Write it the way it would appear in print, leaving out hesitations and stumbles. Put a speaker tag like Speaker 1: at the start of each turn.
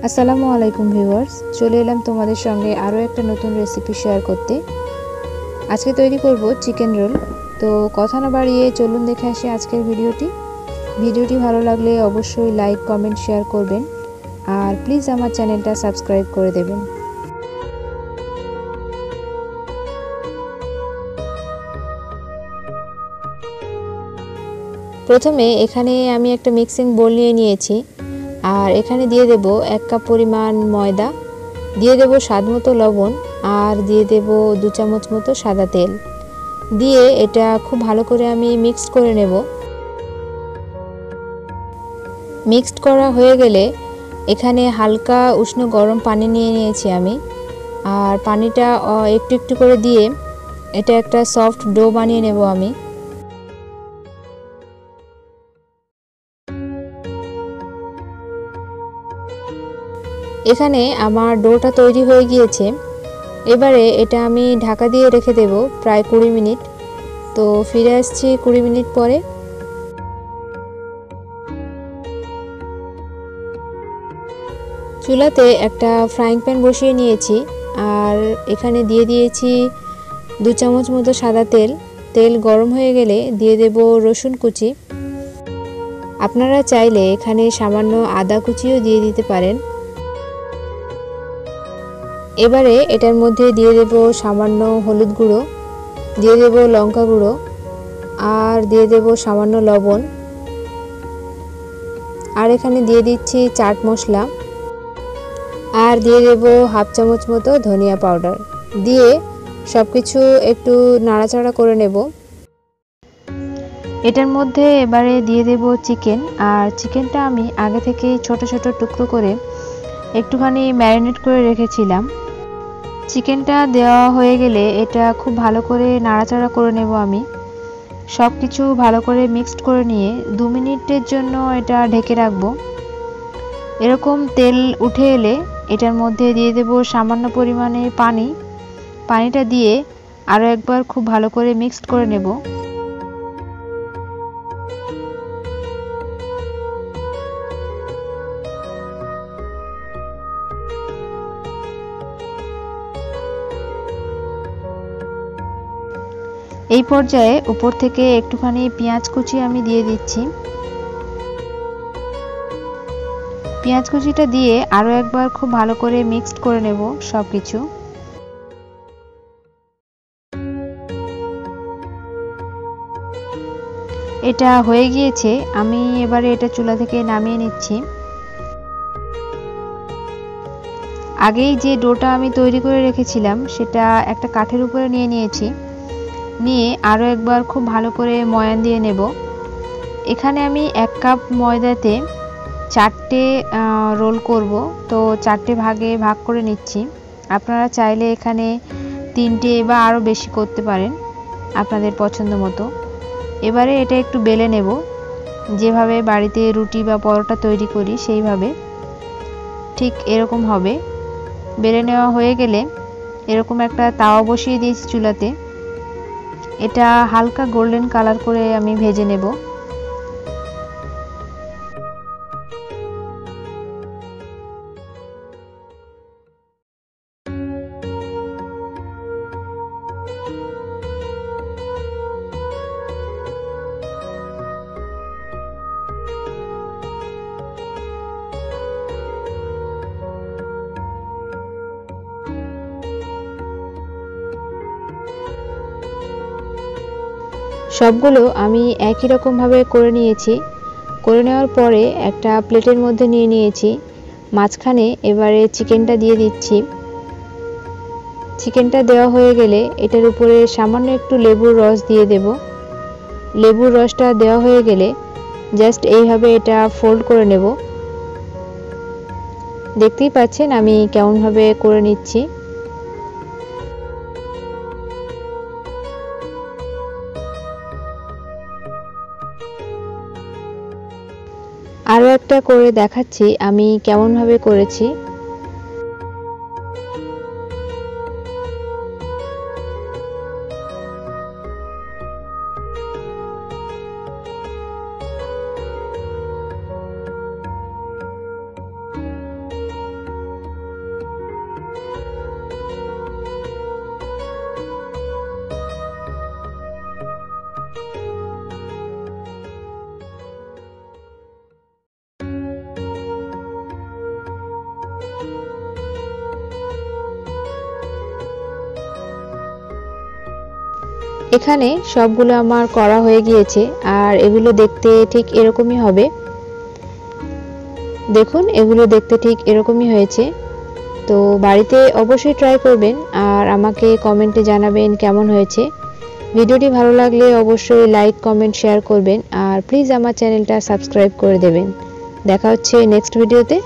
Speaker 1: আসসালামু আলাইকুম ভিউয়ার্স, চলে এলাম তোমাদের সঙ্গে আরও একটা নতুন রেসিপি শেয়ার করতে। আজকে তৈরি করব চিকেন রোল। তো কথা না বাড়িয়ে চলুন দেখে আসি আজকের ভিডিওটি ভালো লাগলে অবশ্যই লাইক, কমেন্ট, শেয়ার করবেন আর প্লিজ আমার চ্যানেলটা সাবস্ক্রাইব করে দেবেন। প্রথমে এখানে আমি একটা মিক্সিং বোল নিয়ে নিয়েছি আর এখানে দিয়ে দেব 1 কাপ পরিমাণ ময়দা, দিয়ে দেব স্বাদ মতো লবণ আর দিয়ে দেব 2 চামচ মতো সাদা তেল। দিয়ে এটা খুব ভালো করে আমি মিক্সড করে নেব। মিক্সড করা হয়ে গেলে এখানে হালকা উষ্ণ গরম পানি নিয়ে নিয়েছি আমি, আর পানিটা একটু একটু করে দিয়ে এটা একটা সফট ডো বানিয়ে নেব আমি। এখানে আমার ডোটা তৈরি হয়ে গিয়েছে। এবারে এটা আমি ঢাকা দিয়ে রেখে দেব প্রায় 20 মিনিট। তো ফিরে আসছি 20 মিনিট পরে। চুলাতে একটা ফ্রাইং প্যান বসিয়ে নিয়েছি আর এখানে দিয়ে দিয়েছি 2 চামচ মতো সাদা তেল। তেল গরম হয়ে গেলে দিয়ে দেব রসুন কুচি। আপনারা চাইলে এখানে সামান্য আদা কুচিও দিয়ে দিতে পারেন। এবারে এটার মধ্যে দিয়ে দেব সামান্য হলুদ গুঁড়ো, দিয়ে দেব লঙ্কা গুঁড়ো আর দিয়ে দেব সামান্য লবণ, আর এখানে দিয়ে দিচ্ছি চাট মশলা আর দিয়ে দেব হাফ চামচ মতো ধনিয়া পাউডার। দিয়ে সব কিছু একটু নাড়াচাড়া করে নেব। এটার মধ্যে এবারে দিয়ে দেব চিকেন, আর চিকেনটা আমি আগে থেকেই ছোট ছোট টুকরো করে একটুখানি ম্যারিনেট করে রেখেছিলাম। চিকেনটা দেওয়া হয়ে গেলে এটা খুব ভালো করে নাড়াচাড়া করে নেব আমি। সব কিছু ভালো করে মিক্সড করে নিয়ে 2 মিনিটের জন্য এটা ঢেকে রাখবো। এরকম তেল উঠে এলে এটার মধ্যে দিয়ে দেব সামান্য পরিমাণে পানি। পানিটা দিয়ে আরও একবার খুব ভালো করে মিক্সড করে নেব। এই পর্যায়ে উপর থেকে একটুখানি পেঁয়াজ কুচি আমি দিয়ে দিচ্ছি। পেঁয়াজ কুচিটা দিয়ে আরও একবার খুব ভালো করে মিক্সড করে নেব সব কিছু। এটা হয়ে গিয়েছে, আমি এবারে এটা চুলা থেকে নামিয়ে নিচ্ছি। আগেই যে ডোটা আমি তৈরি করে রেখেছিলাম সেটা একটা কাঠের উপরে নিয়ে নিয়েছি। নিয়ে আরও একবার খুব ভালো করে ময়ান দিয়ে নেব। এখানে আমি 1 কাপ ময়দাতে 4টে রোল করব, তো 4টে ভাগে ভাগ করে নিচ্ছি। আপনারা চাইলে এখানে 3টে বা আরও বেশি করতে পারেন আপনাদের পছন্দ মতো। এবারে এটা একটু বেলে নেব, যেভাবে বাড়িতে রুটি বা পরোটা তৈরি করি সেইভাবে, ঠিক এরকম হবে। বেলে নেওয়া হয়ে গেলে এরকম একটা তাওয়া বসিয়ে দিয়েছি চুলাতে। এটা হালকা গোল্ডেন কালার করে আমি ভেজে নেব। সবগুলো আমি একই রকমভাবে করে নিয়েছি। করে নেওয়ার পরে একটা প্লেটের মধ্যে নিয়ে নিয়েছি। মাঝখানে এবারে চিকেনটা দিয়ে দিচ্ছি। চিকেনটা দেওয়া হয়ে গেলে এটার উপরে সামান্য একটু লেবুর রস দিয়ে দেব। লেবুর রসটা দেওয়া হয়ে গেলে জাস্ট এইভাবে এটা ফোল্ড করে নেব। দেখতেই পাচ্ছেন আমি কেমনভাবে করে নিচ্ছি। আরও একটা করে দেখাচ্ছি আমি কেমনভাবে করেছি। এখানে সবগুলো আমার করা হয়ে গিয়েছে আর এগুলো দেখতে ঠিক এরকমই হবে। দেখুন এগুলো দেখতে ঠিক এরকমই হয়েছে। তো বাড়িতে অবশ্যই ট্রাই করবেন আর আমাকে কমেন্টে জানাবেন কেমন হয়েছে। ভিডিওটি ভালো লাগলে অবশ্যই লাইক কমেন্ট শেয়ার করবেন আর প্লিজ আমার চ্যানেলটা সাবস্ক্রাইব করে দেবেন। দেখা হচ্ছে নেক্সট ভিডিওতে।